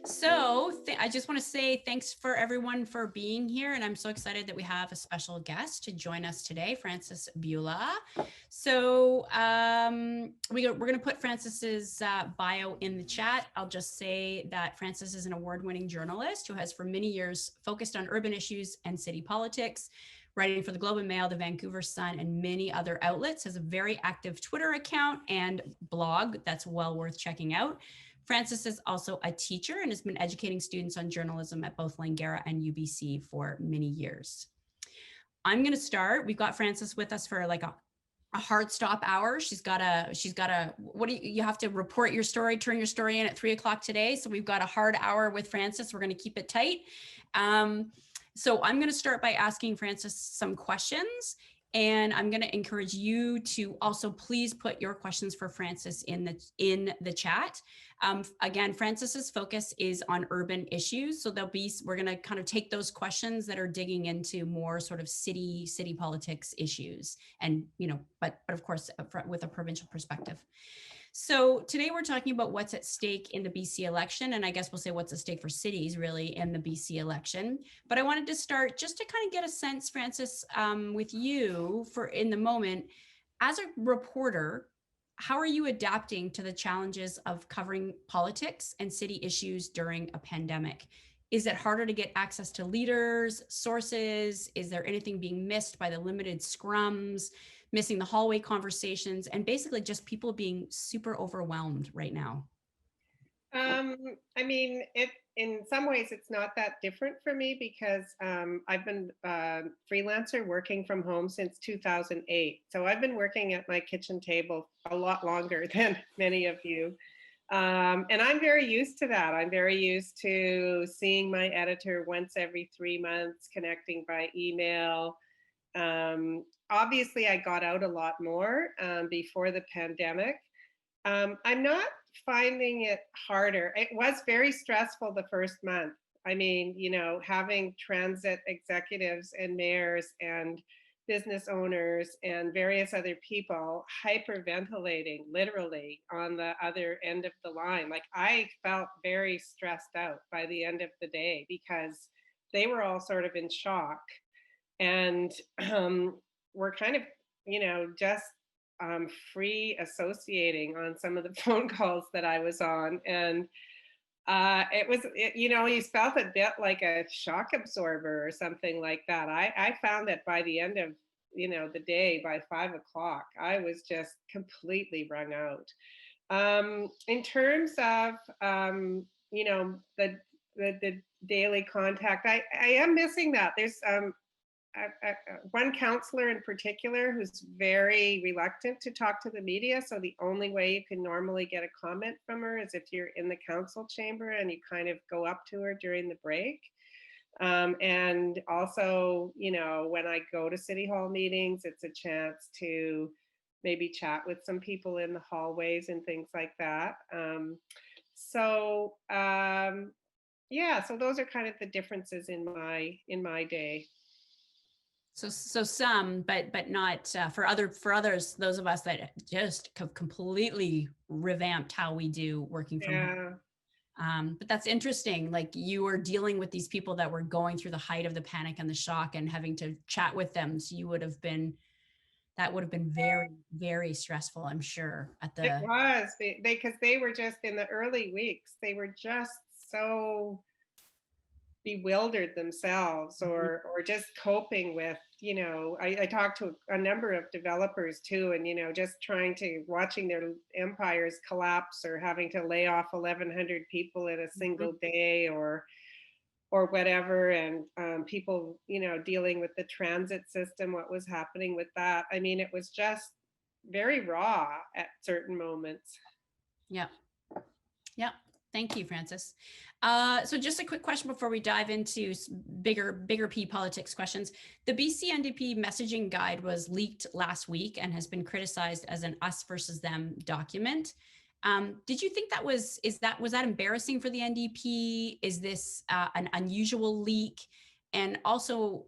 So I just want to say thanks for everyone for being here. And I'm so excited that we have a special guest to join us today, Frances Bula. So we're going to put Frances's bio in the chat. I'll just say that Frances is an award-winning journalist who has for many years focused on urban issues and city politics, writing for the Globe and Mail, the Vancouver Sun, and many other outlets, has a very active Twitter account and blog that's well worth checking out. Frances is also a teacher and has been educating students on journalism at both Langara and UBC for many years. I'm going to start. We've got Frances with us for like a hard stop hour. She's got a, what do you have to report your story, turn your story in at 3 o'clock today. So we've got a hard hour with Frances. We're going to keep it tight. So I'm going to start by asking Frances some questions. And I'm going to encourage you to also please put your questions for Frances in the chat. Again, Frances's focus is on urban issues. So we're going to kind of take those questions that are digging into more sort of city politics issues, and but of course with a provincial perspective. So today we're talking about what's at stake in the BC election, and I guess we'll say what's at stake for cities really in the BC election. But I wanted to start just to kind of get a sense, Frances, with you for in the moment, as a reporter, how are you adapting to the challenges of covering politics and city issues during a pandemic? Is it harder to get access to leaders, sources? Is there anything being missed by the limited scrums, missing the hallway conversations, and basically just people being super overwhelmed right now? I mean, in some ways it's not that different for me because I've been freelancer working from home since 2008. So I've been working at my kitchen table a lot longer than many of you. And I'm very used to that. I'm very used to seeing my editor once every 3 months, connecting by email. Obviously, I got out a lot more before the pandemic. I'm not finding it harder. It was very stressful the first month. I mean, having transit executives and mayors and business owners and various other people hyperventilating literally on the other end of the line. Like, I felt very stressed out by the end of the day because they were all sort of in shock. And we're kind of, just free associating on some of the phone calls that I was on. And you felt a bit like a shock absorber or something like that. I found that by the end of, the day, by 5 o'clock, I was just completely wrung out. In terms of, the daily contact, I am missing that. There's one counselor in particular who's very reluctant to talk to the media. So the only way you can normally get a comment from her is if you're in the council chamber and you kind of go up to her during the break. And also, when I go to City Hall meetings, it's a chance to maybe chat with some people in the hallways and things like that. Yeah, so those are kind of the differences in my day. So some, but not for others, those of us that just completely revamped how we do working from home. But that's interesting. Like, you were dealing with these people that were going through the height of the panic and the shock and having to chat with them. So that would have been very, very stressful, I'm sure. It was because they were just in the early weeks. They were just so bewildered themselves or just coping with, I talked to a number of developers too, and just watching their empires collapse or having to lay off 1,100 people in a single day or whatever, and people dealing with the transit system, what was happening with that. I mean, it was just very raw at certain moments. Yeah. Thank you, Frances. So just a quick question before we dive into bigger P politics questions. The BC NDP messaging guide was leaked last week and has been criticized as an us versus them document. Did you think was that embarrassing for the NDP? Is this an unusual leak? And also,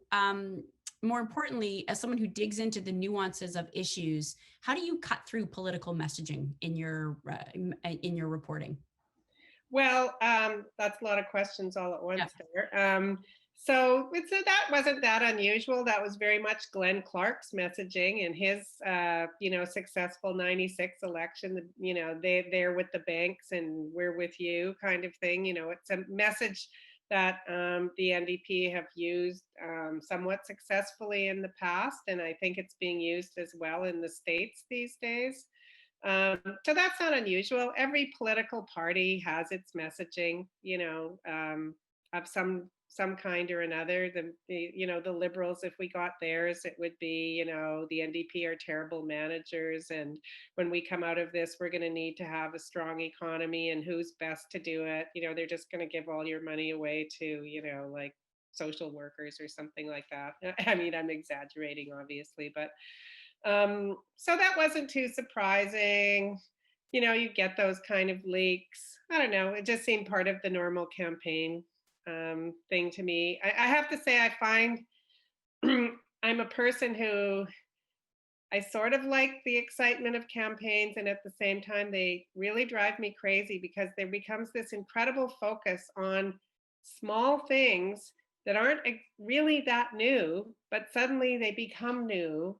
more importantly, as someone who digs into the nuances of issues, how do you cut through political messaging in your reporting? Well, that's a lot of questions all at Yeah. once there. So that wasn't that unusual. That was very much Glenn Clark's messaging in his, successful '96 election. They're with the banks and we're with you kind of thing. It's a message that the NDP have used somewhat successfully in the past, and I think it's being used as well in the States these days. So that's not unusual. Every political party has its messaging, of some kind or another. The Liberals, if we got theirs, it would be, the NDP are terrible managers, and when we come out of this, we're going to need to have a strong economy, and who's best to do it? They're just going to give all your money away to, like social workers or something like that. I mean, I'm exaggerating, obviously, but so that wasn't too surprising. You get those kind of leaks. I don't know. It just seemed part of the normal campaign thing to me. I have to say, I find I'm a person who I sort of like the excitement of campaigns, and at the same time, they really drive me crazy because there becomes this incredible focus on small things that aren't really that new, but suddenly they become new.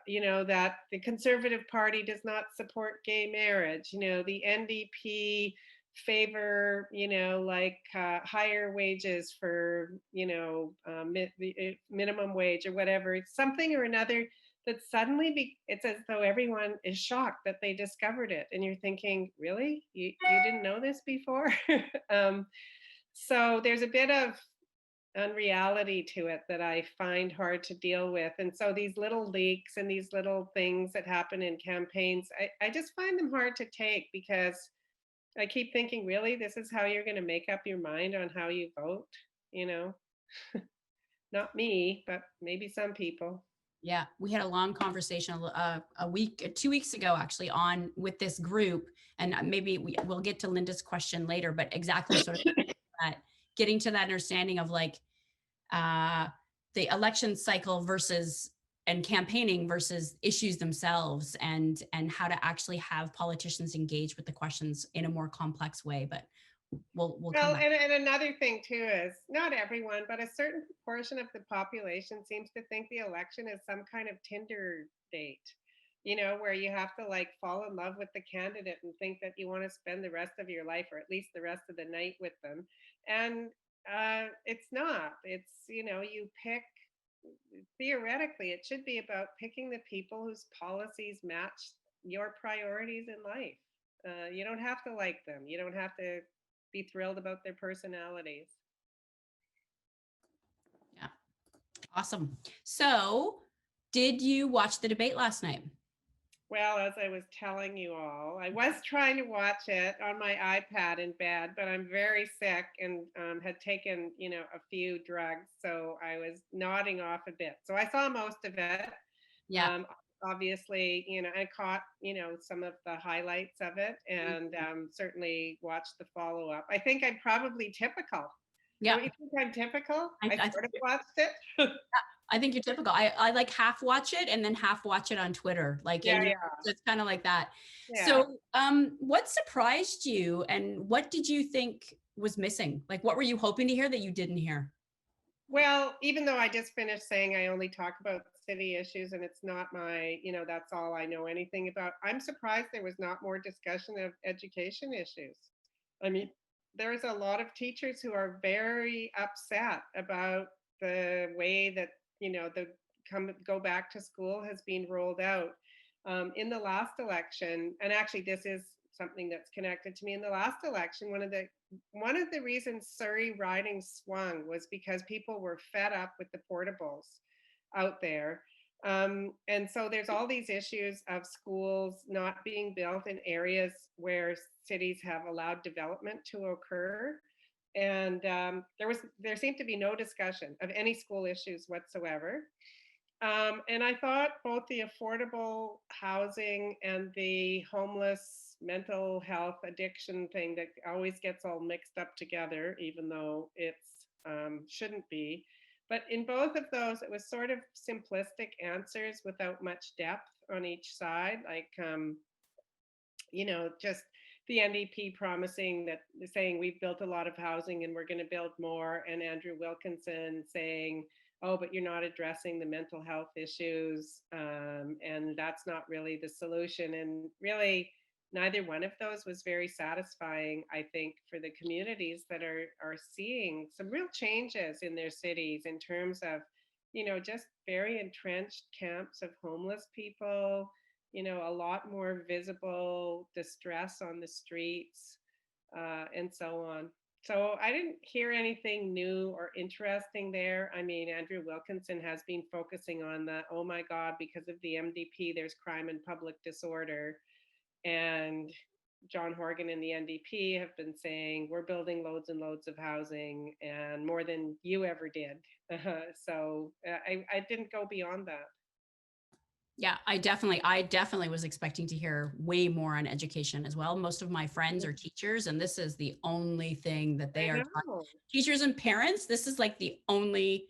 That the Conservative Party does not support gay marriage. The NDP favor, higher wages for, the minimum wage or whatever. It's something or another that suddenly it's as though everyone is shocked that they discovered it. And you're thinking, really? You didn't know this before? So there's a bit of unreality to it that I find hard to deal with. And so these little leaks and these little things that happen in campaigns, I just find them hard to take because I keep thinking, really, this is how you're going to make up your mind on how you vote? You know, Not me, but maybe some people. Yeah, we had a long conversation a week, 2 weeks ago, actually, on with this group, and maybe we'll get to Linda's question later, but exactly sort of that, getting to that understanding of like uh, the election cycle versus and campaigning versus issues themselves, and how to actually have politicians engage with the questions in a more complex way. But we'll come Well, back. and another thing too is not everyone, but a certain proportion of the population seems to think the election is some kind of Tinder date, where you have to like fall in love with the candidate and think that you want to spend the rest of your life or at least the rest of the night with them. And it's not. It's, you pick, theoretically, it should be about picking the people whose policies match your priorities in life. You don't have to like them. You don't have to be thrilled about their personalities. Yeah, awesome. So, did you watch the debate last night? Well, as I was telling you all, I was trying to watch it on my iPad in bed, but I'm very sick and had taken, a few drugs. So I was nodding off a bit. So I saw most of it. Yeah. Um, Obviously, I caught, some of the highlights of it and certainly watched the follow up. I think I'm probably typical. Yeah. Don't you think I'm typical? I, I I sort of watched it. I think you're typical. I like half watch it and then half watch it on Twitter. Like, Yeah, and yeah, it's kind of like that. yeah. So, what surprised you and what did you think was missing? Like, what were you hoping to hear that you didn't hear? Well, even though I just finished saying I only talk about city issues and it's not my, that's all I know anything about, I'm surprised there was not more discussion of education issues. I mean, there's a lot of teachers who are very upset about the way that, the go back to school has been rolled out. In the last election, and actually this is something that's connected to me, in the last election, one of the reasons Surrey riding swung was because people were fed up with the portables out there. And so there's all these issues of schools not being built in areas where cities have allowed development to occur. And there seemed to be no discussion of any school issues whatsoever. And I thought both the affordable housing and the homeless mental health addiction thing that always gets all mixed up together, even though it's shouldn't be. But in both of those, it was sort of simplistic answers without much depth on each side. Like, just the NDP promising that, saying we've built a lot of housing and we're going to build more, and Andrew Wilkinson saying, oh, but you're not addressing the mental health issues, and that's not really the solution. And really, neither one of those was very satisfying, I think, for the communities that are seeing some real changes in their cities in terms of, just very entrenched camps of homeless people, a lot more visible distress on the streets, and so on. So I didn't hear anything new or interesting there. I mean, Andrew Wilkinson has been focusing on the, oh my God, because of the MDP, there's crime and public disorder. And John Horgan and the NDP have been saying, we're building loads and loads of housing and more than you ever did. So I didn't go beyond that. Yeah, I definitely was expecting to hear way more on education as well. Most of my friends are teachers, and this is the only thing that they I are know. teachers and parents. This is like the only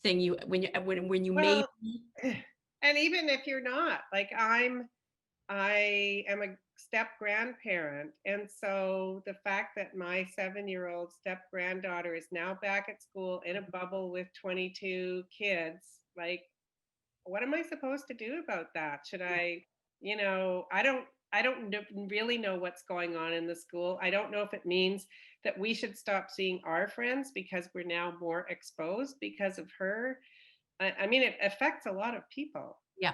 thing when you may. Well, and even if you're not, like I am a step grandparent. And so the fact that my 7-year-old step granddaughter is now back at school in a bubble with 22 kids, like, what am I supposed to do about that? Should I, I don't really know what's going on in the school. I don't know if it means that we should stop seeing our friends because we're now more exposed because of her. I mean, it affects a lot of people. Yeah,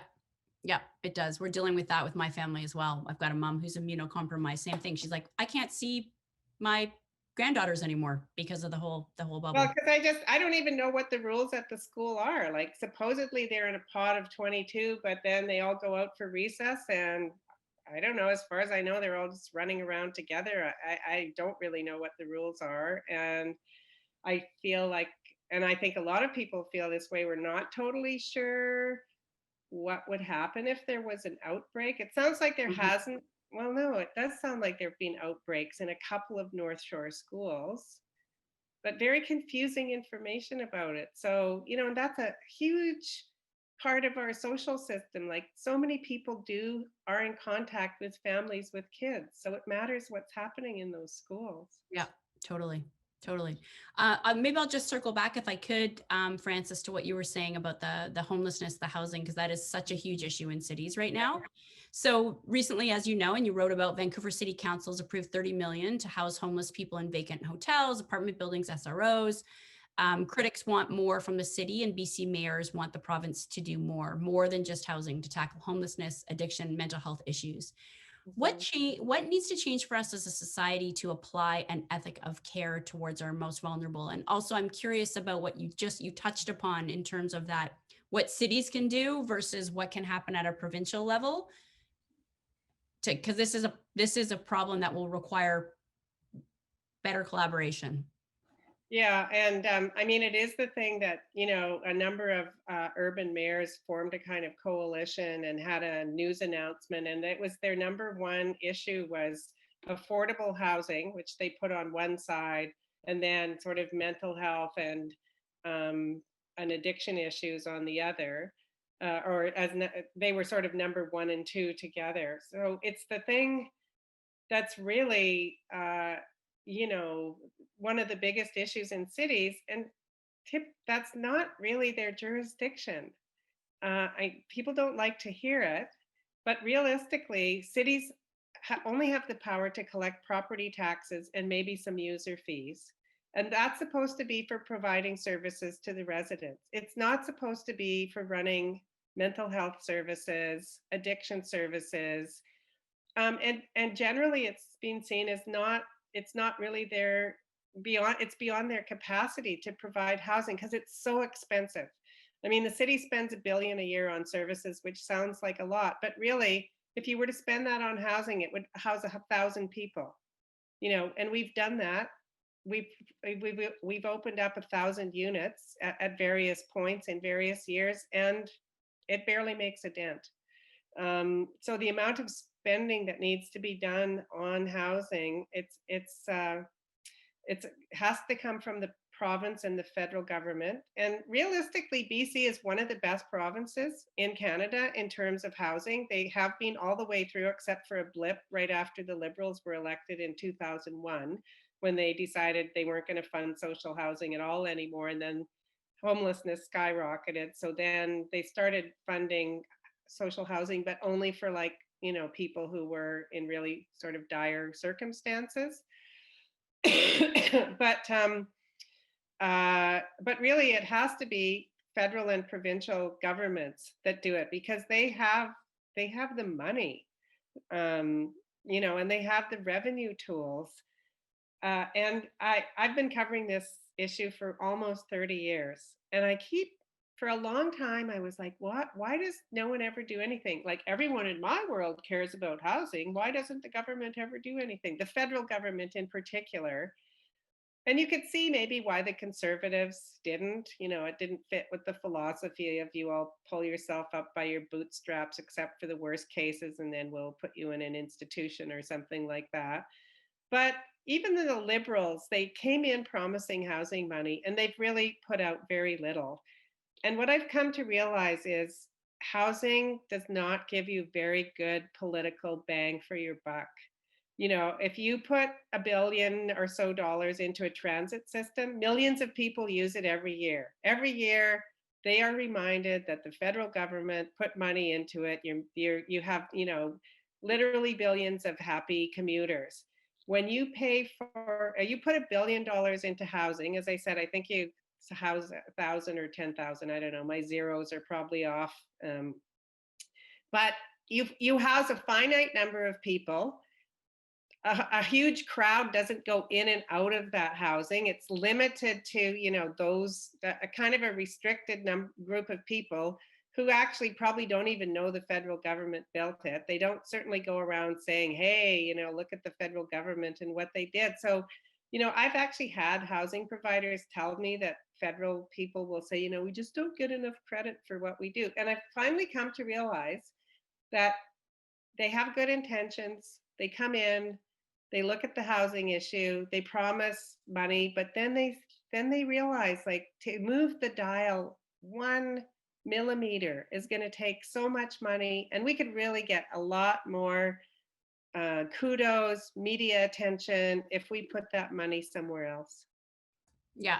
yeah, it does. We're dealing with that with my family as well. I've got a mom who's immunocompromised. Same thing. She's like, I can't see my granddaughters anymore because of the whole Well, bubble. because I don't even know what the rules at the school are. Like, supposedly they're in a pod of 22, but then they all go out for recess. And I don't know, as far as I know, they're all just running around together. I don't really know what the rules are. And I feel like, and I think a lot of people feel this way, we're not totally sure what would happen if there was an outbreak. It sounds like there Mhm. hasn't. Well, no, it does sound like there have been outbreaks in a couple of North Shore schools, but very confusing information about it. So, and that's a huge part of our social system. Like, so many people are in contact with families with kids. So it matters what's happening in those schools. Yeah, totally. Totally. Maybe I'll just circle back if I could, Francis, to what you were saying about the homelessness, the housing, because that is such a huge issue in cities right now. So recently, as you know, and you wrote about, Vancouver City Council's approved 30 million to house homeless people in vacant hotels, apartment buildings, SROs. Critics want more from the city, and BC mayors want the province to do more than just housing to tackle homelessness, addiction, mental health issues. Mhm. What needs to change for us as a society to apply an ethic of care towards our most vulnerable? And also, I'm curious about what you touched upon in terms of that, what cities can do versus what can happen at a provincial level, to because this is a problem that will require better collaboration. Yeah, and I mean, it is the thing that, a number of urban mayors formed a kind of coalition and had a news announcement, and it was their number one issue was affordable housing, which they put on one side, and then sort of mental health um, and addiction issues on the other, or they were sort of number one and two together. So it's the thing that's really, one of the biggest issues in cities, and that's not really their jurisdiction. People don't like to hear it, but realistically, cities only have the power to collect property taxes and maybe some user fees. And that's supposed to be for providing services to the residents. It's not supposed to be for running mental health services, addiction services, and generally it's been seen as it's not really it's beyond their capacity to provide housing because it's so expensive. I mean, the city spends $1 billion a year on services, which sounds like a lot, but really, if you were to spend that on housing, it would house 1,000 people. And we've done that. We've opened up 1,000 units at various points in various years, and it barely makes a dent. So the amount of spending that needs to be done on housing, it has to come from the province and the federal government. And realistically, BC is one of the best provinces in Canada in terms of housing. They have been all the way through, except for a blip right after the Liberals were elected in 2001, when they decided they weren't going to fund social housing at all anymore. And then homelessness skyrocketed. So then they started funding social housing, but only for like, you know, people who were in really sort of dire circumstances. But really, it has to be federal and provincial governments that do it, because they have the money, you know, and they have the revenue tools. And I've been covering this issue for almost 30 years, and for a long time, I was like, what? Why does no one ever do anything? Like, everyone in my world cares about housing. Why doesn't the government ever do anything? The federal government in particular. And you could see maybe why the conservatives didn't. You know, it didn't fit with the philosophy of, you all pull yourself up by your bootstraps, except for the worst cases, and then we'll put you in an institution or something like that. But even the Liberals, they came in promising housing money, and they've really put out very little. And what I've come to realize is housing does not give you very good political bang for your buck. You know, if you put $1 billion or so into a transit system, millions of people use it every year. Every year, they are reminded that the federal government put money into it. You have, you know, literally billions of happy commuters. When you pay for, you put $1 billion into housing, as I said, I think you house 1,000 or 10,000. I don't know. My zeros are probably off. But you house a finite number of people. A huge crowd doesn't go in and out of that housing. It's limited to, you know, those a kind of a restricted group of people who actually probably don't even know the federal government built it. They don't certainly go around saying, hey, you know, look at the federal government and what they did. So, you know, I've actually had housing providers tell me that federal people will say, you know, we just don't get enough credit for what we do. And I've finally come to realize that they have good intentions. They come in, they look at the housing issue, they promise money, but then they realize, like, to move the dial 1 millimeter is going to take so much money, and we could really get a lot more kudos, media attention if we put that money somewhere else. Yeah,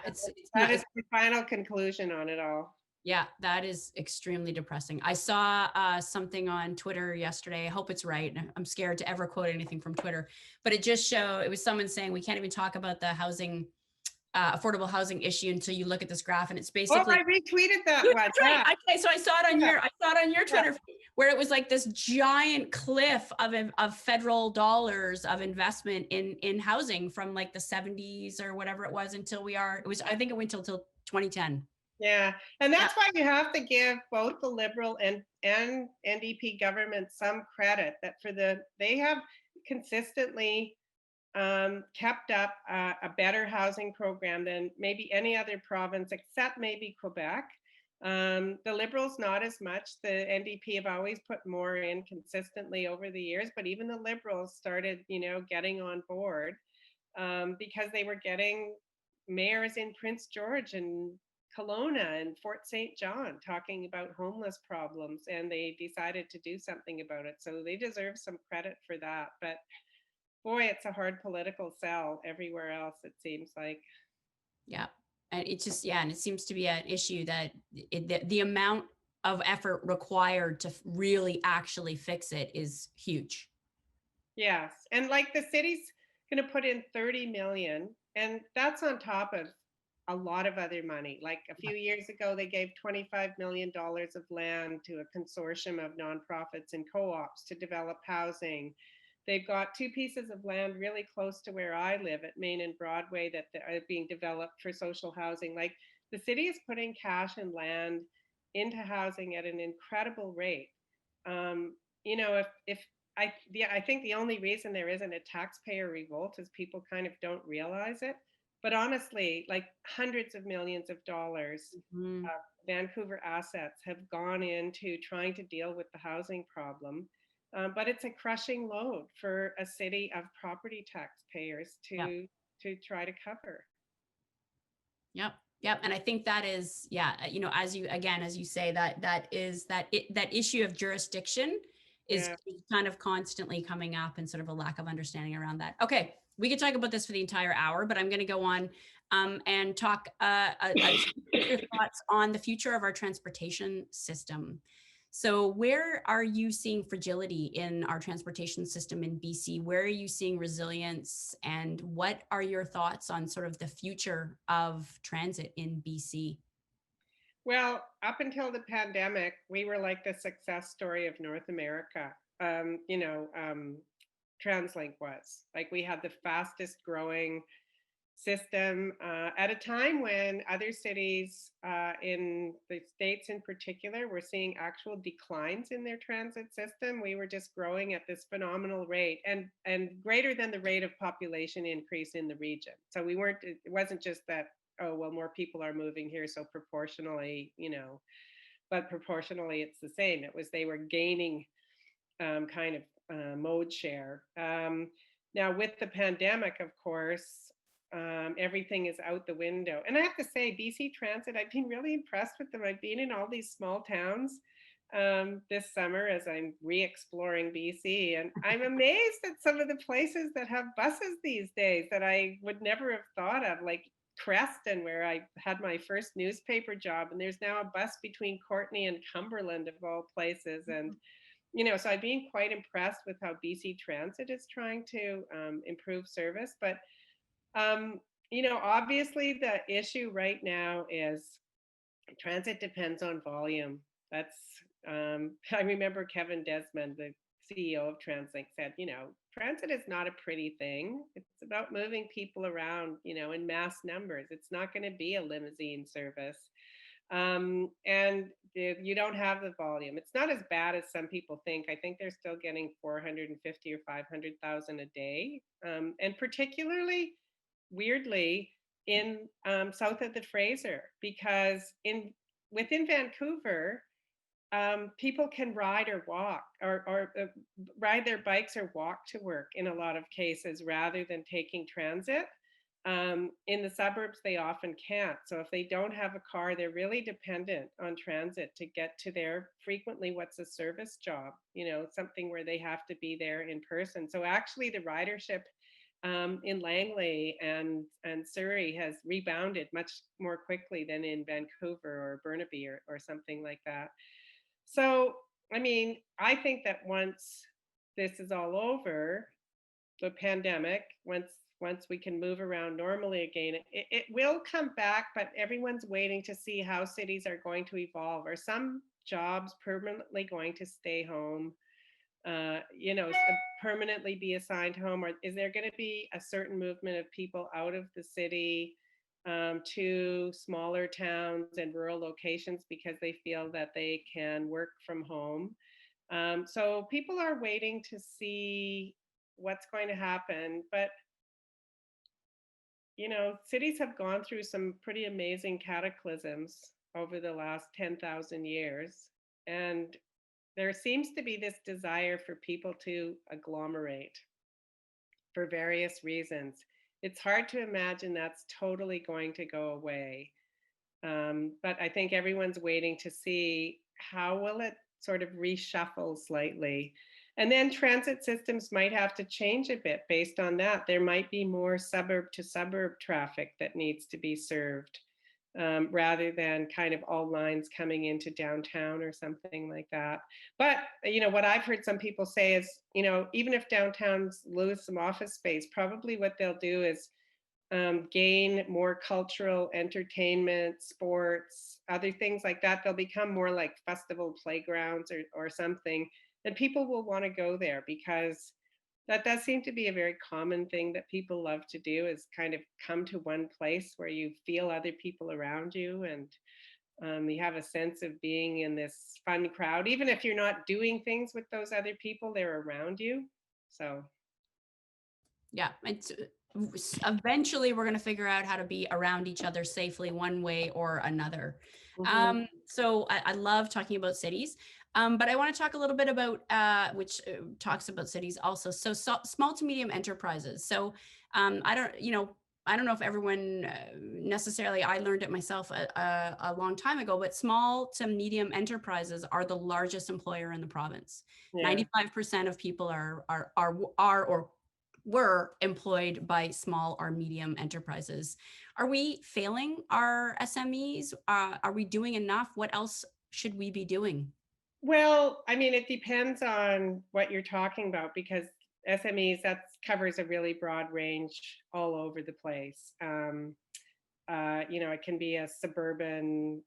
that is the final conclusion on it all. Yeah, that is extremely depressing. I saw something on Twitter yesterday. I hope it's right. I'm scared to ever quote anything from Twitter, but it was someone saying we can't even talk about the housing, affordable housing issue until you look at this graph, and it's basically. Oh, I retweeted that one. That's right. Yeah. Okay, so I saw it on your Twitter feed, where it was like this giant cliff of federal dollars of investment in housing from like the 70s or whatever it was I think it went till 2010. Yeah, and that's why you have to give both the Liberal and NDP government some credit that they have consistently kept up a better housing program than maybe any other province, except maybe Quebec. The Liberals, not as much. The NDP have always put more in consistently over the years, but even the Liberals started, you know, getting on board because they were getting mayors in Prince George and Kelowna and Fort St. John talking about homeless problems, and they decided to do something about it. So they deserve some credit for that. But boy, it's a hard political sell everywhere else, it seems like. Yeah. And and it seems to be an issue that the amount of effort required to really actually fix it is huge. Yes. And like the city's going to put in 30 million, and that's on top of a lot of other money. Like a few years ago, they gave $25 million of land to a consortium of nonprofits and co-ops to develop housing. They've got 2 pieces of land really close to where I live at Main and Broadway that are being developed for social housing. Like, the city is putting cash and land into housing at an incredible rate. You know, I think the only reason there isn't a taxpayer revolt is people kind of don't realize it. But honestly, like, hundreds of millions of dollars of Vancouver assets have gone into trying to deal with the housing problem. But it's a crushing load for a city of property taxpayers to try to cover. Yep. Yep. And I think that is, yeah, as you say, that issue of jurisdiction is Yeah. kind of constantly coming up, and sort of a lack of understanding around that. Okay. We could talk about this for the entire hour, but I'm going to go on and talk, get your thoughts on the future of our transportation system. So where are you seeing fragility in our transportation system in BC? Where are you seeing resilience? And what are your thoughts on sort of the future of transit in BC? Well, up until the pandemic, we were like the success story of North America. You know, TransLink was like we had the fastest growing system at a time when other cities in the States in particular were seeing actual declines in their transit system. We were just growing at this phenomenal rate, and greater than the rate of population increase in the region. So we weren't, it wasn't just that, oh, well, more people are moving here, so proportionally, but proportionally it's the same. It was they were gaining kind of mode share. Now, with the pandemic, of course, everything is out the window. And I have to say, BC Transit, I've been really impressed with them. I've been in all these small towns this summer as I'm re-exploring BC, and I'm amazed at some of the places that have buses these days that I would never have thought of, like Creston, where I had my first newspaper job, and there's now a bus between Courtney and Cumberland, of all places. And so I've been quite impressed with how BC Transit is trying to improve service. But obviously the issue right now is transit depends on volume. That's I remember Kevin Desmond, the CEO of TransLink, said, transit is not a pretty thing. It's about moving people around, in mass numbers. It's not going to be a limousine service. And you don't have the volume. It's not as bad as some people think. I think they're still getting 450 or 500,000 a day, and particularly weirdly in south of the Fraser, because within Vancouver, people can ride or walk or ride their bikes or walk to work in a lot of cases rather than taking transit. In the suburbs, they often can't. So if they don't have a car, they're really dependent on transit to get to their frequently what's a service job, something where they have to be there in person. So actually the ridership in Langley and Surrey has rebounded much more quickly than in Vancouver or Burnaby or something like that. So, I mean, I think that once this is all over, the pandemic, once we can move around normally again, it will come back, but everyone's waiting to see how cities are going to evolve. Are some jobs permanently going to stay home? Permanently be assigned home, or is there going to be a certain movement of people out of the city to smaller towns and rural locations because they feel that they can work from home? So people are waiting to see what's going to happen. But cities have gone through some pretty amazing cataclysms over the last 10,000 years, and there seems to be this desire for people to agglomerate for various reasons. It's hard to imagine that's totally going to go away. But I think everyone's waiting to see how will it sort of reshuffle slightly. And then transit systems might have to change a bit based on that. There might be more suburb to suburb traffic that needs to be served, rather than kind of all lines coming into downtown or something like that. But, what I've heard some people say is, even if downtowns lose some office space, probably what they'll do is gain more cultural entertainment, sports, other things like that. They'll become more like festival playgrounds or something. And people will want to go there because that does seem to be a very common thing that people love to do, is kind of come to one place where you feel other people around you, and you have a sense of being in this fun crowd. Even if you're not doing things with those other people, they're around you. So Yeah, it's eventually we're going to figure out how to be around each other safely one way or another. So I love talking about cities, but I want to talk a little bit about which talks about cities also. So small to medium enterprises. So I don't, I don't know if everyone necessarily, I learned it myself a long time ago, but small to medium enterprises are the largest employer in the province. Yeah. 95% of people are or were employed by small or medium enterprises. Are we failing our SMEs? Are we doing enough? What else should we be doing? Well, I mean, it depends on what you're talking about because SMEs, that covers a really broad range all over the place. It can be a suburban,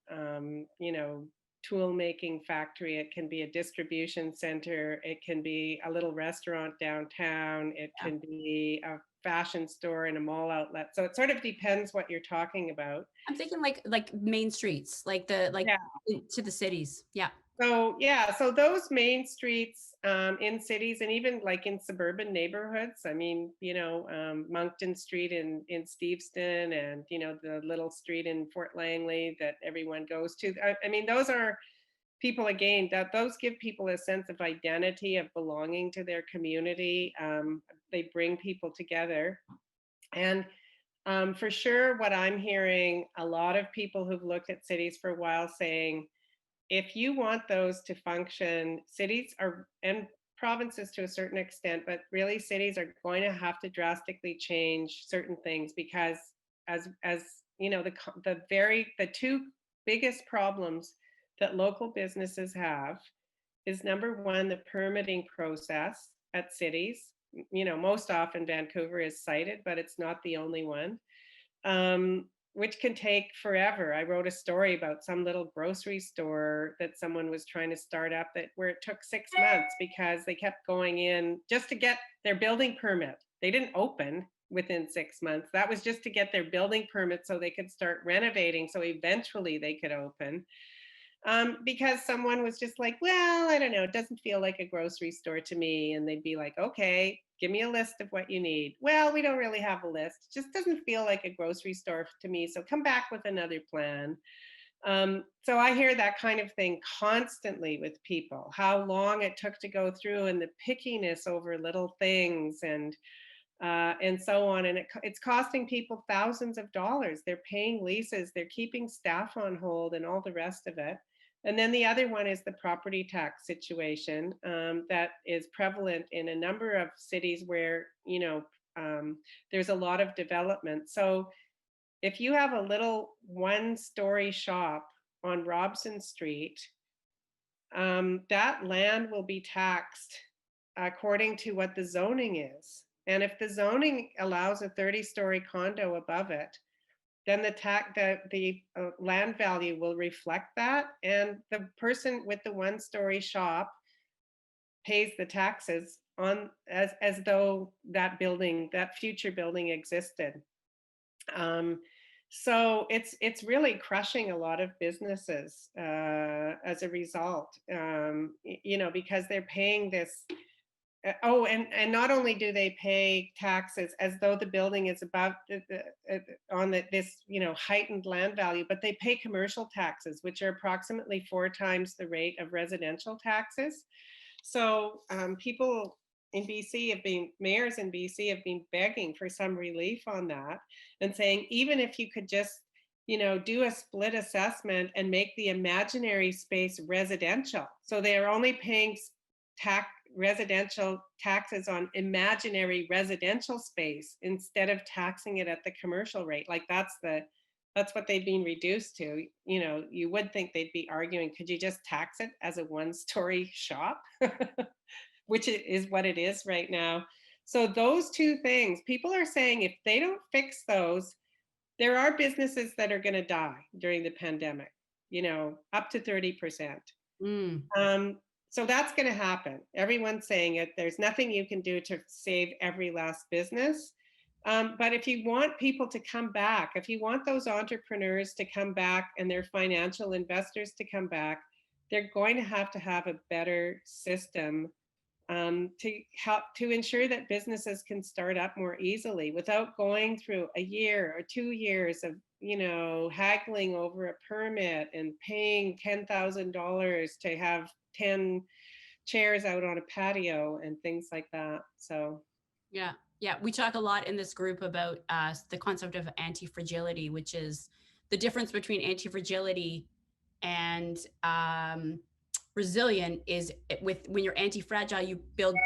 tool making factory. It can be a distribution center. It can be a little restaurant downtown. It Yeah. can be a fashion store and a mall outlet. So it sort of depends what you're talking about. I'm thinking like main streets, like Yeah. to the cities. Yeah. So yeah, so those main streets in cities and even like in suburban neighborhoods. I mean, Moncton Street in Steveston, and the little street in Fort Langley that everyone goes to. I mean, those are people again that those give people a sense of identity, of belonging to their community. They bring people together, and for sure, what I'm hearing a lot of people who've looked at cities for a while saying if you want those to function, cities are and provinces to a certain extent, but really cities are going to have to drastically change certain things because as the two biggest problems that local businesses have is number one, the permitting process at cities. Most often Vancouver is cited, but it's not the only one, which can take forever. I wrote a story about some little grocery store that someone was trying to start up where it took 6 months because they kept going in just to get their building permit. They didn't open within 6 months. That was just to get their building permit so they could start renovating. So eventually they could open. Because someone was just like, well, I don't know, it doesn't feel like a grocery store to me. And they'd be like, okay, give me a list of what you need. Well, we don't really have a list. It just doesn't feel like a grocery store to me. So come back with another plan. So I hear that kind of thing constantly with people, how long it took to go through and the pickiness over little things and so on. And it's costing people thousands of dollars. They're paying leases, they're keeping staff on hold and all the rest of it. And then the other one is the property tax situation that is prevalent in a number of cities where, there's a lot of development. So if you have a little one-story shop on Robson Street, that land will be taxed according to what the zoning is. And if the zoning allows a 30-story condo above it, then the land value will reflect that, and the person with the one-story shop pays the taxes on as though that future building existed. So it's really crushing a lot of businesses as a result, because they're paying this. And not only do they pay taxes as though the building is above this heightened land value, but they pay commercial taxes, which are approximately 4 times the rate of residential taxes. So people in BC mayors in BC have been begging for some relief on that and saying, even if you could just do a split assessment and make the imaginary space residential, so they are only paying residential taxes on imaginary residential space instead of taxing it at the commercial rate. Like that's what they've been reduced to. You would think they'd be arguing, could you just tax it as a one-story shop? Which is what it is right now. So those two things, people are saying if they don't fix those, there are businesses that are going to die during the pandemic, up to 30%. So that's going to happen. Everyone's saying it. There's nothing you can do to save every last business. But if you want people to come back, if you want those entrepreneurs to come back and their financial investors to come back, they're going to have a better system to help to ensure that businesses can start up more easily without going through a year or 2 years of haggling over a permit and paying $10,000 to have 10 chairs out on a patio and things like that. So yeah, Yeah, we talk a lot in this group about the concept of antifragility, which is the difference between antifragility and resilient is with when you're anti-fragile, you build back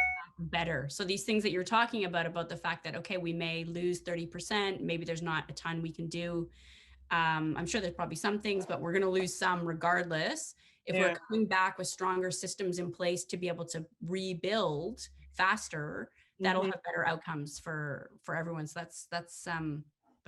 better. So these things that you're talking about the fact that, okay, we may lose 30%, maybe there's not a ton we can do. I'm sure there's probably some things, but we're going to lose some regardless. If we're Yeah. coming back with stronger systems in place to be able to rebuild faster, that'll Mhm. have better outcomes for everyone. So that's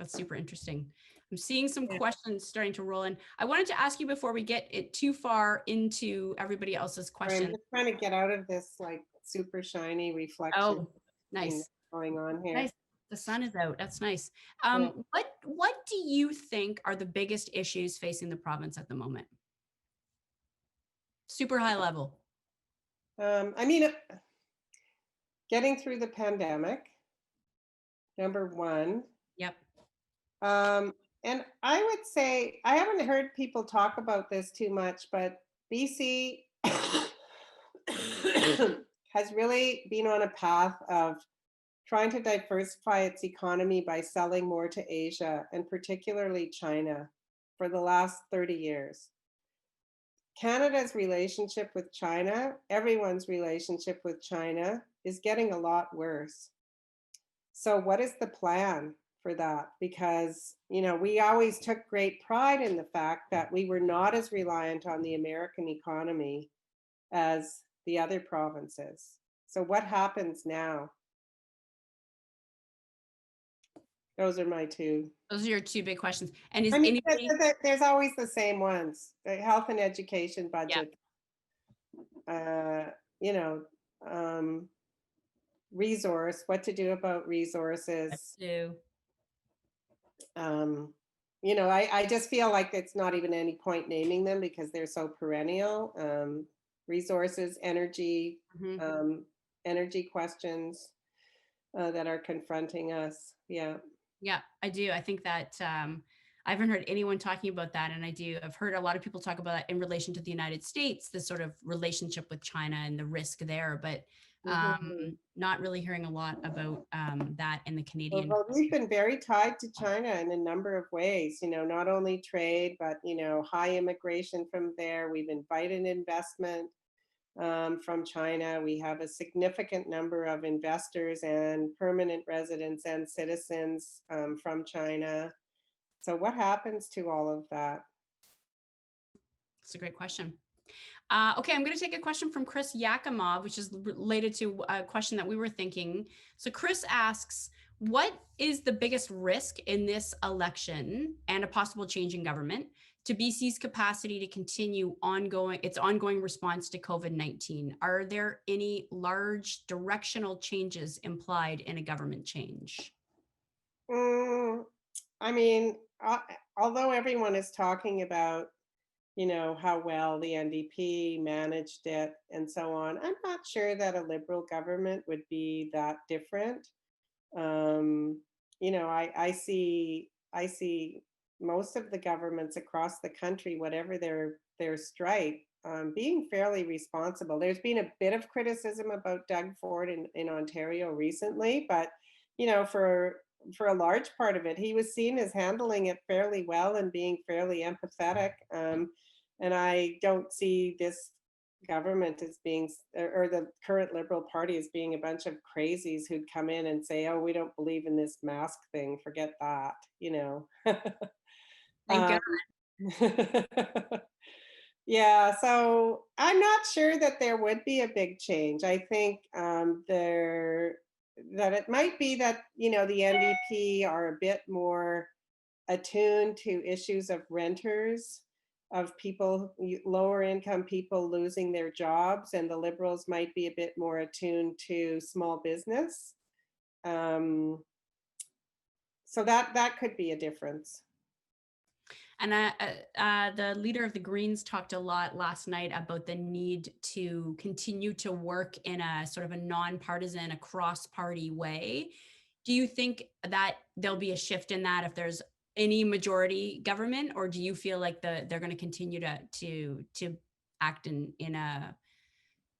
super interesting. I'm seeing some Yeah. questions starting to roll in. I wanted to ask you before we get it too far into everybody else's Sorry, I'm questions. just trying to get out of this like super shiny reflection Oh, thing that's nice. going on Nice. here. The sun is out. That's nice. Yeah. What do you think are the biggest issues facing the province at the moment? Super high level. I mean, getting through the pandemic, number one. Yep. Um, and I would say I haven't heard people talk about this too much, but BC has really been on a path of trying to diversify its economy by selling more to Asia and particularly China for the last 30 years. Canada's relationship with China, everyone's relationship with China, is getting a lot worse. So, what is the plan for that? Because, we always took great pride in the fact that we were not as reliant on the American economy as the other provinces. So, what happens now? Those are my two. Those are your two big questions. And I is mean, anybody? there's always the same ones: the health and education Yeah, budget, uh, you know, um, what to do about what resources. to do. Um, I just feel like it's not even any point naming them because they're so perennial. Resources, Mhm. energy questions that are confronting us. Yeah. Yeah, I do. I think that I haven't heard anyone talking about that. And I do. I've heard a lot of people talk about that in relation to the United States, the sort of relationship with China and the risk there, but Mhm. not really hearing a lot about that in the Canadian. Well, we've been very tied to China in a number of ways, not only trade, but, high immigration from there. We've invited investment from China. We have a significant number of investors and permanent residents and citizens from China. So, what happens to all of that? It's a great question. Okay, I'm going to take a question from Chris Yakimov, which is related to a question that we were thinking. So Chris asks, what is the biggest risk in this election and a possible change in government to BC's capacity to continue its ongoing response to COVID-19? Are there any large directional changes implied in a government change? Mm, I mean, although everyone is talking about how well the NDP managed it and so on. I'm not sure that a liberal government would be that different. I see most of the governments across the country, whatever their stripe, being fairly responsible. There's been a bit of criticism about Doug Ford in Ontario recently, but for a large part of it, he was seen as handling it fairly well and being fairly empathetic. And I don't see this government as being, or the current Liberal Party as being a bunch of crazies who'd come in and say, "Oh, we don't believe in this mask thing. Forget that." Thank um, God. yeah, so I'm not sure that there would be a big change. I think that it might be that the NDP are a bit more attuned to issues of renters, of people, lower income people losing their jobs, and the Liberals might be a bit more attuned to small business. Um, so that could be a difference. And the leader of the Greens talked a lot last night about the need to continue to work in a sort of a nonpartisan, a cross-party way. Do you think that there'll be a shift in that if there's any majority government, or do you feel like they're going to continue to act in a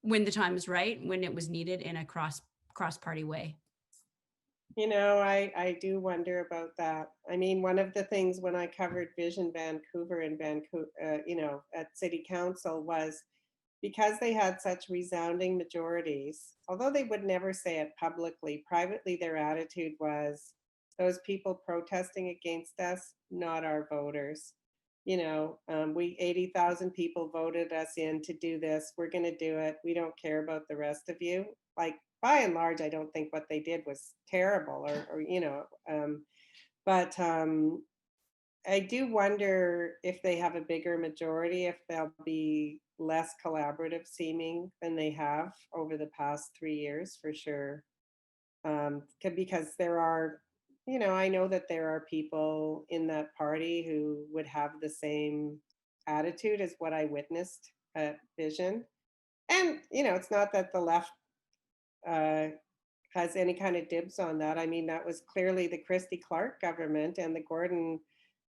when the time is right, when it was needed in a cross-party way? I do wonder about that. I mean, one of the things when I covered Vision Vancouver and Vancouver, at City Council was because they had such resounding majorities, although they would never say it publicly, privately, their attitude was those people protesting against us, not our voters. We 80,000 people voted us in to do this. We're going to do it. We don't care about the rest of you. Like, by and large, I don't think what they did was terrible but I do wonder if they have a bigger majority, if they'll be less collaborative seeming than they have over the past 3 years, for sure. Because I know that there are people in that party who would have the same attitude as what I witnessed at Vision. And, it's not that the left uh, has any kind of dibs on that. I mean, that was clearly the Christy Clark government and the Gordon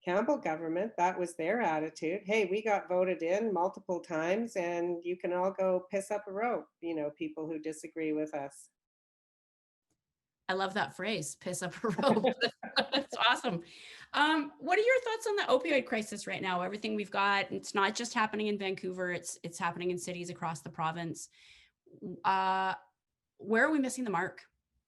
Campbell government. That was their attitude. Hey, we got voted in multiple times and you can all go piss up a rope, people who disagree with us. I love that phrase, piss up a rope. That's awesome. What are your thoughts on the opioid crisis right now? Everything we've got, it's not just happening in Vancouver, it's happening in cities across the province. Uh, where are we missing the mark?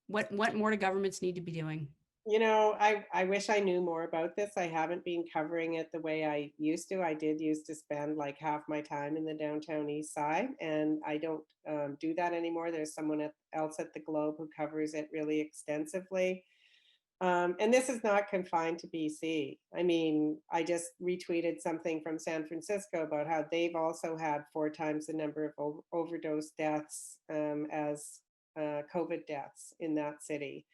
What more do governments need to be doing? I wish I knew more about this. I haven't been covering it the way I used to. I did used to spend like half my time in the Downtown Eastside, and I don't do that anymore. There's someone else at the Globe who covers it really extensively. And this is not confined to BC. I mean, I just retweeted something from San Francisco about how they've also had 4 times the number of overdose deaths as COVID deaths in that city.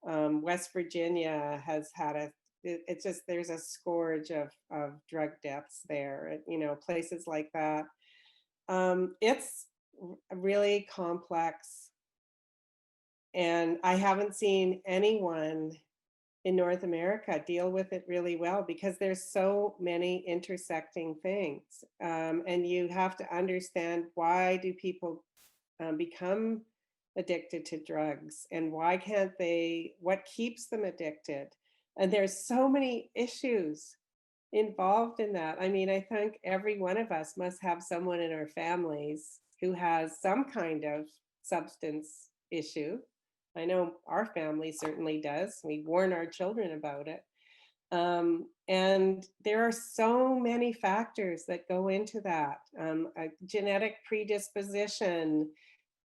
West Virginia has had it's just, there's a scourge of drug deaths there, places like that. It's really complex. And I haven't seen anyone in North America deal with it really well because there's so many intersecting things. And you have to understand, why do people become addicted to drugs, and what keeps them addicted? And there's so many issues involved in that. I mean, I think every one of us must have someone in our families who has some kind of substance issue. I know our family certainly does. We warn our children about it. And there are so many factors that go into that. A genetic predisposition,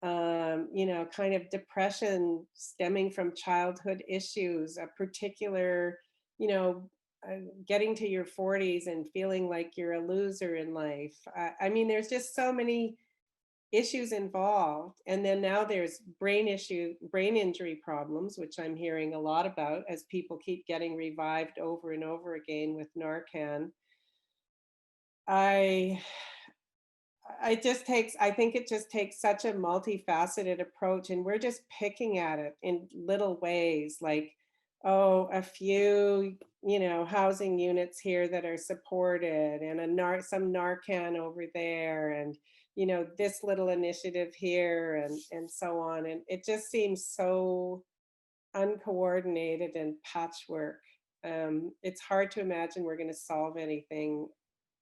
kind of depression stemming from childhood issues, a particular, getting to your 40s and feeling like you're a loser in life. I mean, there's just so many issues involved. And then now there's brain injury problems, which I'm hearing a lot about as people keep getting revived over and over again with Narcan. I think it just takes such a multifaceted approach, and we're just picking at it in little ways, like, oh, a few, housing units here that are supported, and some Narcan over there, and this little initiative here, and so on. And it just seems so uncoordinated and patchwork. It's hard to imagine we're going to solve anything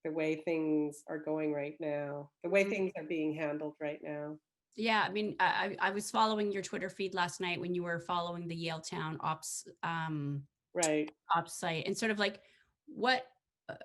the way things are going right now, the way things are being handled right now. Yeah, I mean, I was following your Twitter feed last night when you were following the Yaletown Right. ops site, and sort of like what uh,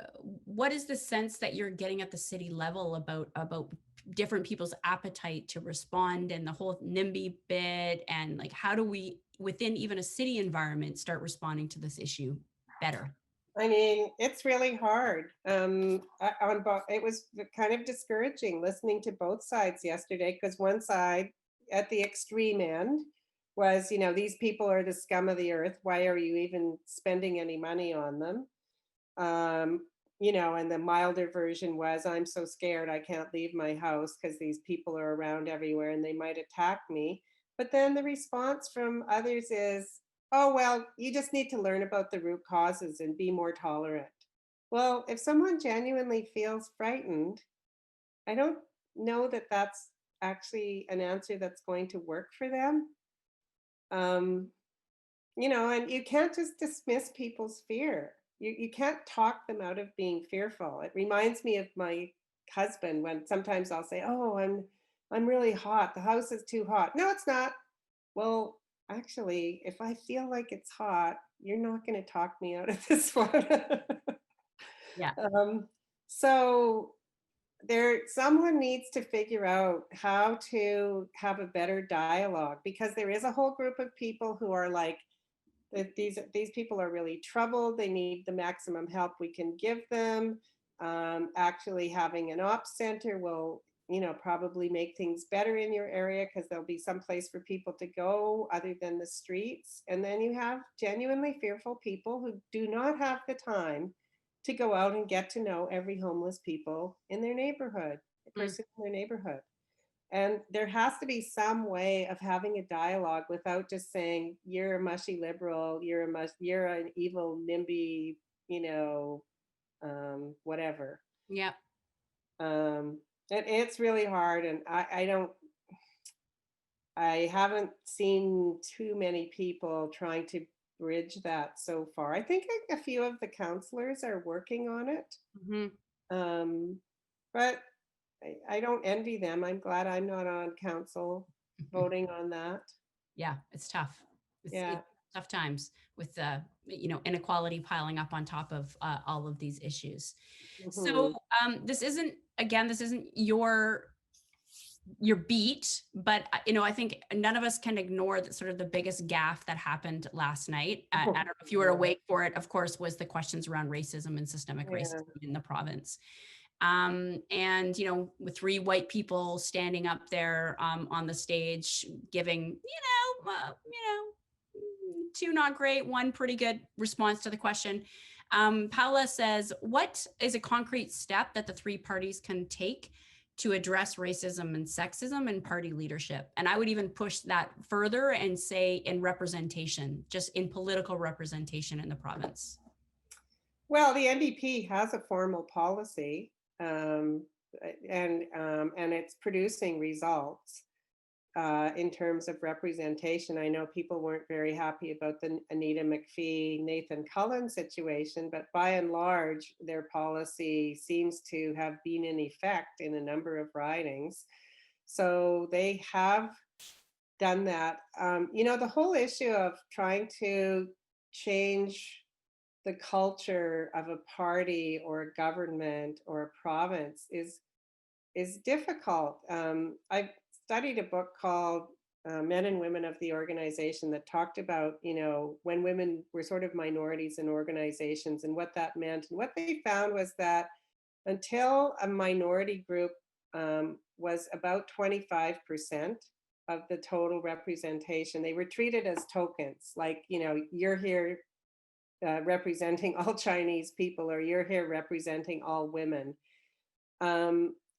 what is the sense that you're getting at the city level about different people's appetite to respond, and the whole NIMBY bit, and like how do we within even a city environment start responding to this issue better? I mean, it's really hard. It was kind of discouraging listening to both sides yesterday, because one side at the extreme end was, these people are the scum of the earth. Why are you even spending any money on them? And the milder version was, I'm so scared I can't leave my house because these people are around everywhere and they might attack me. But then the response from others is, oh, well, you just need to learn about the root causes and be more tolerant. Well, if someone genuinely feels frightened, I don't know that that's actually an answer that's going to work for them. Um, and you can't just dismiss people's fear. You can't talk them out of being fearful. It reminds me of my husband when sometimes I'll say, "Oh, I'm really hot. The house is too hot." No, it's not. Well, actually, if I feel like it's hot, you're not going to talk me out of this one. Yeah. um, so someone needs to figure out how to have a better dialogue, because there is a whole group of people who are like, that these people are really troubled. They need the maximum help we can give them. Actually, having an ops center will, probably make things better in your area, because there'll be some place for people to go other than the streets. And then you have genuinely fearful people who do not have the time to go out and get to know every homeless people in their neighborhood, a Mm. person in their neighborhood. And there has to be some way of having a dialogue without just saying, "You're a mushy liberal, you're an evil NIMBY, whatever." Yeah. Um, and it's really hard, and I haven't seen too many people trying to bridge that so far. I think a few of the counselors are working on it, Hmm. um, but I don't envy them. I'm glad I'm not on council voting on that. Yeah, it's tough. Yeah. It's tough times with inequality piling up on top of all of these issues. So Mhm. this isn't your beat, but I think none of us can ignore that sort of the biggest gaffe that happened last night. I don't know if you were Yeah. awake for it. Of course, was the questions around racism and systemic Yeah. racism in the province. And with three white people standing up there on the stage giving two not great, one pretty good response to the question. Paula says, what is a concrete step that the three parties can take to address racism and sexism in party leadership? And I would even push that further and say in representation, just in political representation in the province. Well, the NDP has a formal policy, and it's producing results. In terms of representation, I know people weren't very happy about the Anita McPhee, Nathan Cullen situation, but by and large, their policy seems to have been in effect in a number of ridings. So they have done that. The whole issue of trying to change the culture of a party or a government or a province is difficult. I've studied a book called Men and Women of the Organization that talked about, when women were sort of minorities in organizations and what that meant. And what they found was that until a minority group was about 25% of the total representation, they were treated as tokens, like, you're here representing all Chinese people, or you're here representing all women.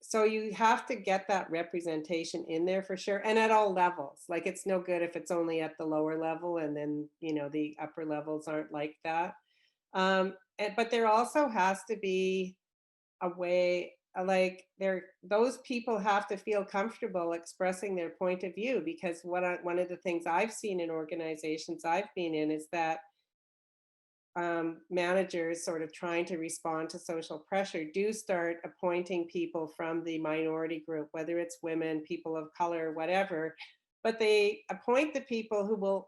So you have to get that representation in there for sure, and at all levels. Like, it's no good if it's only at the lower level, and then the upper levels aren't like that. But there also has to be a way, like, those people have to feel comfortable expressing their point of view, because one of the things I've seen in organizations I've been in is that managers, sort of trying to respond to social pressure, do start appointing people from the minority group, whether it's women, people of color, whatever. But they appoint the people who will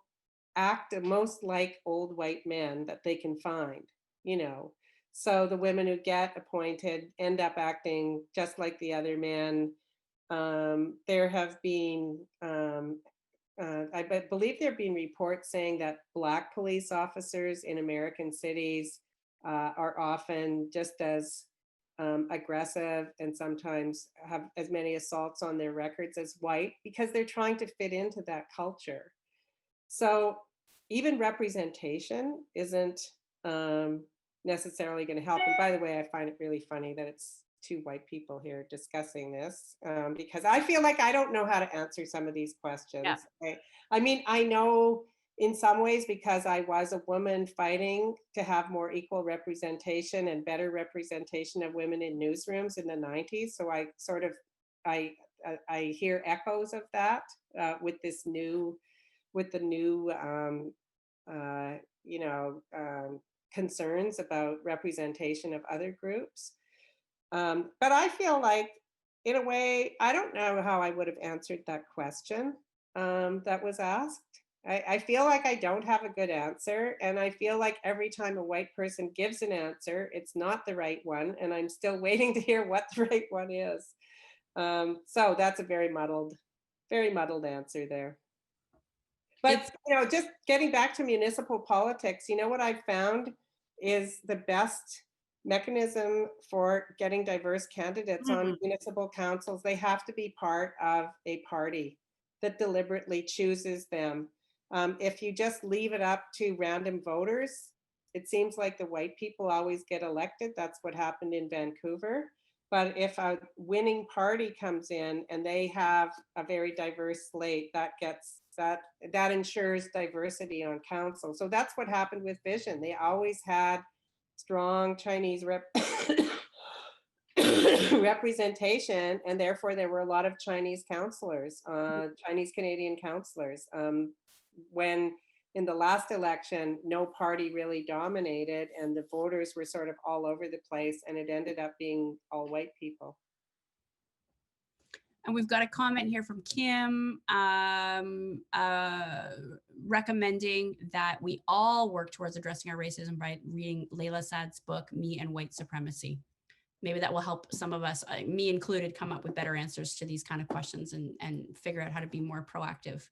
act the most like old white men that they can find, you know. So the women who get appointed end up acting just like the other men. There have been believe there have been reports saying that Black police officers in American cities are often just as aggressive, and sometimes have as many assaults on their records as white, because they're trying to fit into that culture. So even representation isn't necessarily going to help. And by the way, I find it really funny that it's two white people here discussing this, because I feel like I don't know how to answer some of these Yeah. questions. I mean, I know in some ways, because I was a woman fighting to have more equal representation and better representation of women in newsrooms in the 90s. So I sort of, I hear echoes of that with the new uh, you know, concerns about representation of other groups. But I feel like, in a way, I don't know how I would have answered that question that was asked. I feel like I don't have a good answer. And I feel like every time a white person gives an answer, it's not the right one. And I'm still waiting to hear what the right one is. So that's a very muddled answer there. But, It's just getting back to municipal politics, what I've found is the best mechanism for getting diverse candidates on Mhm. municipal councils. They have to be part of a party that deliberately chooses them. If you just leave it up to random voters, it seems like the white people always get elected. That's what happened in Vancouver. But if a winning party comes in and they have a very diverse slate, that ensures diversity on council. So that's what happened with Vision. They always had strong Chinese representation, and therefore there were a lot of Chinese counselors, Chinese Canadian counselors. When in the last election, no party really dominated, and the voters were sort of all over the place, and it ended up being all white people. And we've got a comment here from Kim recommending that we all work towards addressing our racism by reading Layla Saad's book, Me and White Supremacy. Maybe that will help some of us, me included, come up with better answers to these kind of questions and figure out how to be more proactive.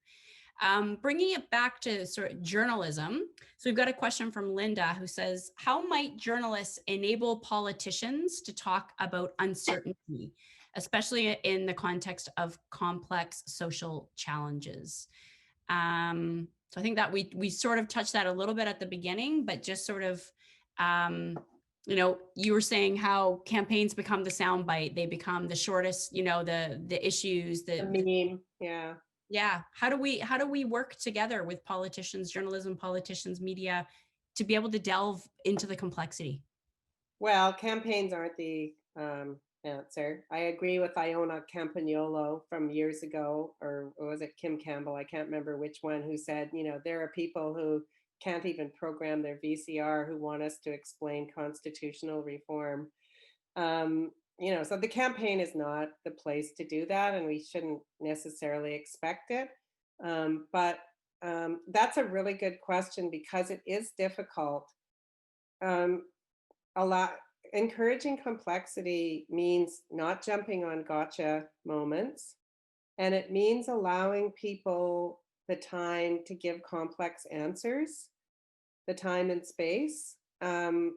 Bringing it back to sort of journalism. So we've got a question from Linda who says, how might journalists enable politicians to talk about uncertainty, especially in the context of complex social challenges? So I think that we sort of touched that a little bit at the beginning, but just sort of, you were saying how campaigns become the soundbite, they become the shortest, the issues, The meme, yeah. yeah. How do we work together with politicians, journalism, politicians, media, to be able to delve into the complexity? Well, campaigns aren't the answer. I agree with Iona Campagnolo from years ago, or was it Kim Campbell? I can't remember which one, who said, there are people who can't even program their VCR who want us to explain constitutional reform. So the campaign is not the place to do that, and we shouldn't necessarily expect it. But that's a really good question because it is difficult. Um, a lot Encouraging complexity means not jumping on gotcha moments, and it means allowing people the time to give complex answers, the time and space. As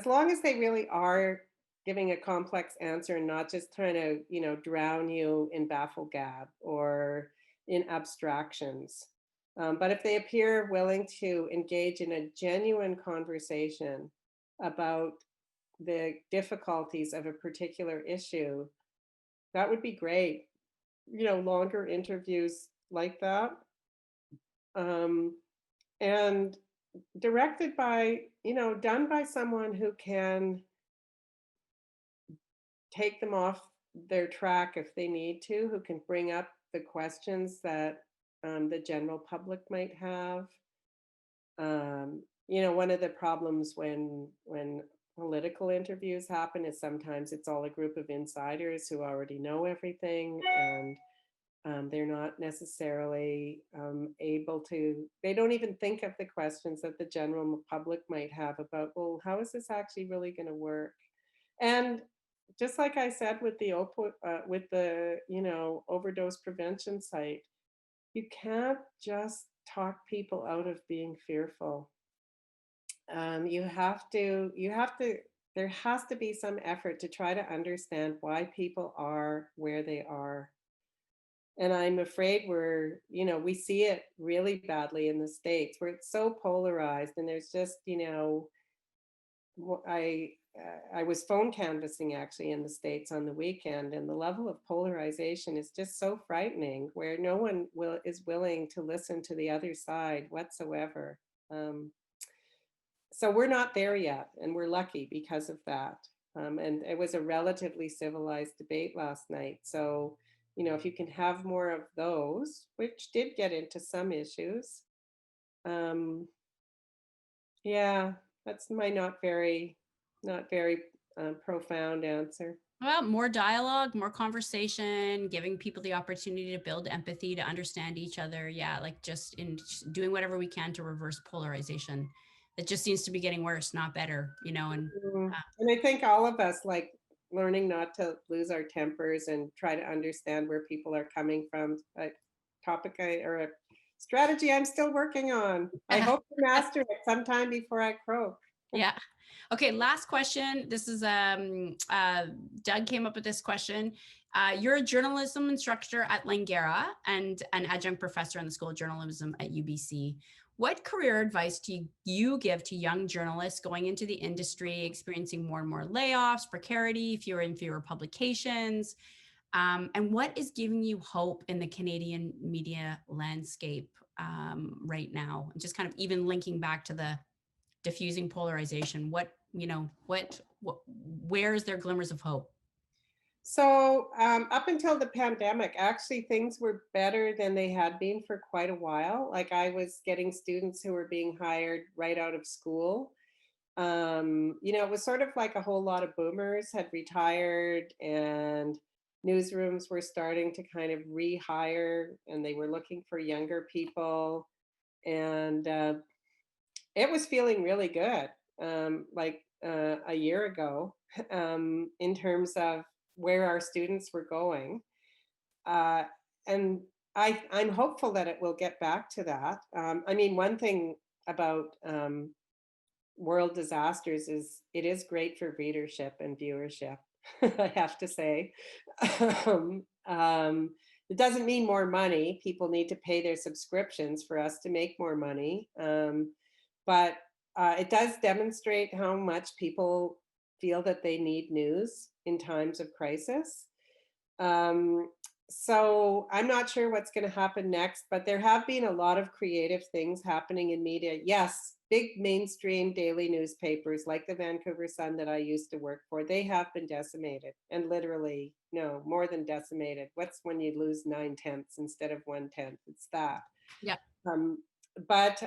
long as they really are giving a complex answer and not just trying to, drown you in baffle gab or in abstractions. But if they appear willing to engage in a genuine conversation about the difficulties of a particular issue, that would be great. Longer interviews like that. Um, and directed by, done by someone who can take them off their track if they need to, who can bring up the questions that the general public might have. One of the problems when political interviews happen is sometimes it's all a group of insiders who already know everything, and they're not necessarily able to, they don't even think of the questions that the general public might have about, well, how is this actually really going to work? And just like I said with the overdose prevention site, you can't just talk people out of being fearful. There has to be some effort to try to understand why people are where they are. And I'm afraid we see it really badly in the States where it's so polarized, and there's just, I was phone canvassing actually in the States on the weekend, and the level of polarization is just so frightening, where no one is willing to listen to the other side whatsoever. So we're not there yet, and we're lucky because of that. And it was a relatively civilized debate last night. So, if you can have more of those, which did get into some issues, Um, yeah, that's my not very profound answer. Well, more dialogue, more conversation, giving people the opportunity to build empathy, to understand each other. Yeah, like just in doing whatever we can to reverse polarization. It just seems to be getting worse, not better, you know, and And I think all of us like learning not to lose our tempers and try to understand where people are coming from. A topic or a strategy I'm still working on. I hope to master it sometime before I croak. yeah. Okay, last question. This is Doug came up with this question. You're a journalism instructor at Langara and an adjunct professor in the School of Journalism at UBC. What career advice do you give to young journalists going into the industry, experiencing more and more layoffs, precarity, fewer and fewer publications? And what is giving you hope in the Canadian media landscape right now? Just kind of even linking back to the diffusing polarization. Where is there glimmers of hope? So, up until the pandemic, actually, things were better than they had been for quite a while. Like, I was getting students who were being hired right out of school. It was sort of like a whole lot of boomers had retired, and newsrooms were starting to kind of rehire, and they were looking for younger people. And it was feeling really good, a year ago, in terms of where our students were going. Uh, and I'm hopeful that it will get back to that. I mean, one thing about world disasters is it is great for readership and viewership, I have to say. um, um, it doesn't mean more money. People need to pay their subscriptions for us to make more money. But it does demonstrate how much people feel that they need news in times of crisis. Um, so I'm not sure what's going to happen next, but there have been a lot of creative things happening in media. Yes, big mainstream daily newspapers like the Vancouver Sun that I used to work for, they have been decimated, and literally, no, more than decimated. What's when you lose 9/10 instead of 1/10? It's that. Yeah. Um, but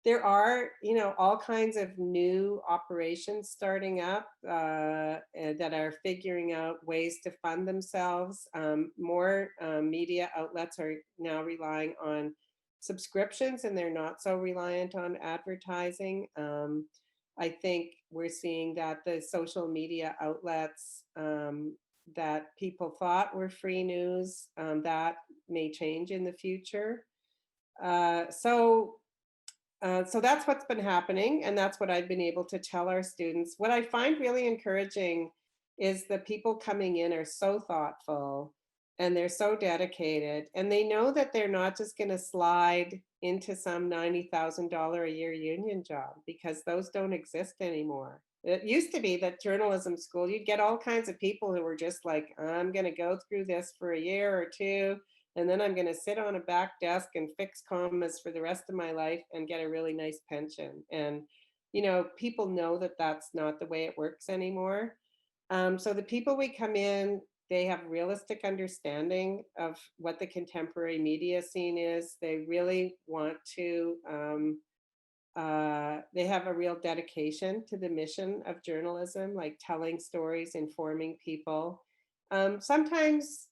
there are, all kinds of new operations starting up that are figuring out ways to fund themselves. More media outlets are now relying on subscriptions, and they're not so reliant on advertising. I think we're seeing that the social media outlets that people thought were free news, that may change in the future. Uh, so so that's what's been happening, and that's what I've been able to tell our students. What I find really encouraging is the people coming in are so thoughtful and they're so dedicated, and they know that they're not just going to slide into some $90,000 a year union job, because those don't exist anymore. It used to be that journalism school, you'd get all kinds of people who were just like, I'm going to go through this for a year or two, and then I'm going to sit on a back desk and fix commas for the rest of my life and get a really nice pension. And, people know that that's not the way it works anymore. So the people we come in, they have realistic understanding of what the contemporary media scene is. They really want to, they have a real dedication to the mission of journalism, like telling stories, informing people. Sometimes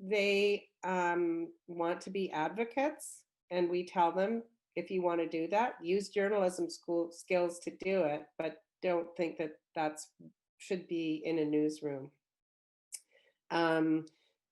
they want to be advocates, and we tell them, if you want to do that, use journalism school skills to do it, but don't think that that's should be in a newsroom. Um,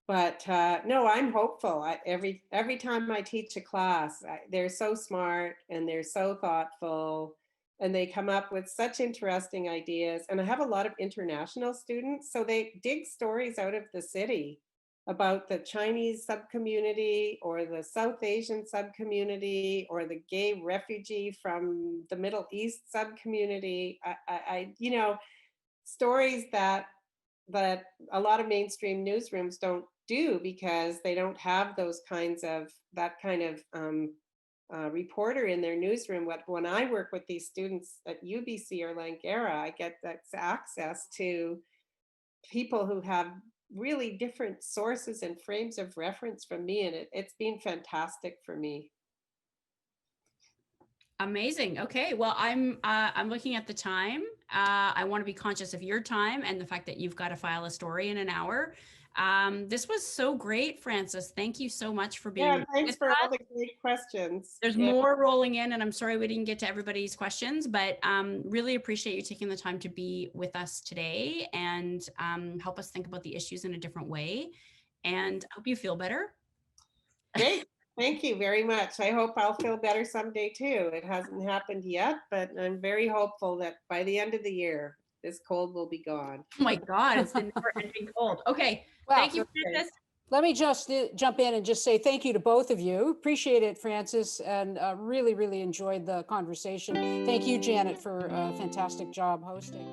but no, I'm hopeful. Every time I teach a class, they're so smart and they're so thoughtful, and they come up with such interesting ideas. And I have a lot of international students, so they dig stories out of the city about the Chinese subcommunity or the South Asian subcommunity or the gay refugee from the Middle East subcommunity. Stories that a lot of mainstream newsrooms don't do, because they don't have that kind of reporter in their newsroom. When I work with these students at UBC or Langara, I get that access to people who have really different sources and frames of reference from me, and it's been fantastic for me. Amazing. Okay. Well, I'm looking at the time. I want to be conscious of your time and the fact that you've got to file a story in an hour. This was so great, Frances. Thank you so much for Yeah, being thanks with for all us. the great questions. There's Yeah, more rolling in, and I'm sorry we didn't get to everybody's questions, but really appreciate you taking the time to be with us today and help us think about the issues in a different way. And I hope you feel better. great. Thank you very much. I hope I'll feel better someday too. It hasn't happened yet, but I'm very hopeful that by the end of the year, this cold will be gone. Oh my God, it's the never-ending cold. Okay. Well, Thank you, Frances. let me just jump in and just say thank you to both of you. Appreciate it, Frances, and really, really enjoyed the conversation. Thank you, Janet, for a fantastic job hosting.